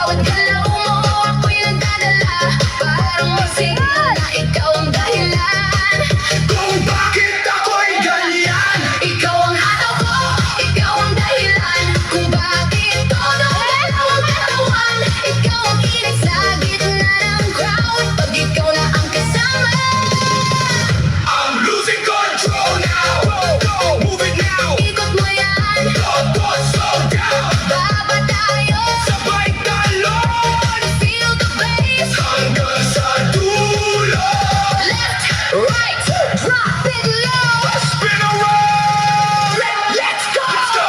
bawat galaw mo ako'y nagdadala. Parang may signal na ikaw ang dahilan Kung bakit ako'y ganyan. Ikaw ang hataw ko, ikaw ang dahilan kung bakit todo galaw ang katawan. Ikaw ang kilig sa gitna ng crowd pag ikaw na ang kasama. I'm losing control now. Go, move it now. Ikot mo yan, Don't slow down. baba tayo. Sabay talon Feel the bass. hanggang sa dulo. Left, right, drop it low. Spin around. Let's go. Let's go.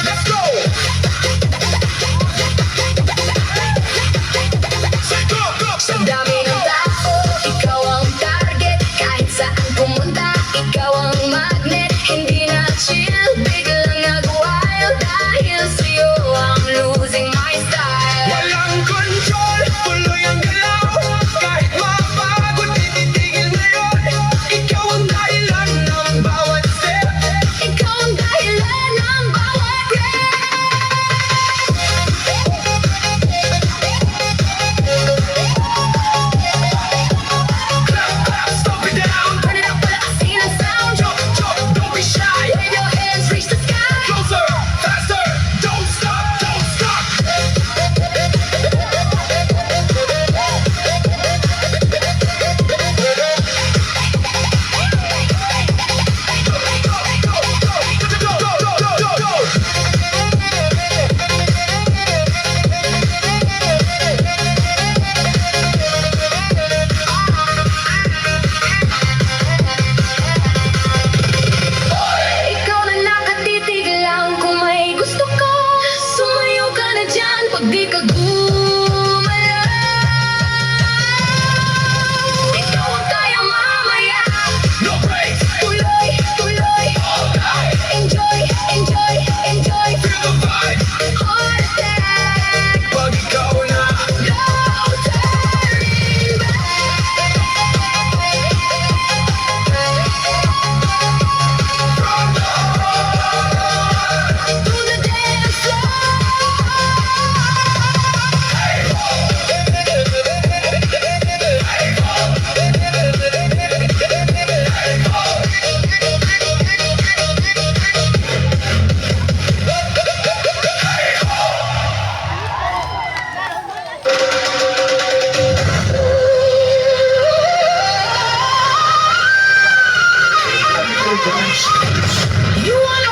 Let's go. Say go, go. Sa dami ng tao, ikaw ang target. Kahit saan pumunta, ikaw ang magnet. Hindi na chill, biglang nag-wild. Dahil sa'yo, I'm losing my style. Walang control, tuloy ang galaw. Kahit mapagod, tititigil ngayon. Ikaw ang dahilan ng bawat step. Ikaw ang dahilan ng bawat breath. Clap, clap, stomp it down. Turn it up, palakasin ang sound. Jump, jump, don't be shy. Wave your hands, reach the sky. Closer, faster, don't stop, don't stop. Go, go, go, go, go. Ikaw na nakatitig lang kung may gusto ka. Sumayo ka na dyan pag di ka gumalaw. Ikaw ang kaya mamaya. No breaks, Tuloy, tuloy. all night. Enjoy, enjoy, enjoy. Feel the vibe. Heart attack. Pag ikaw na No turning back. To the dance You wanna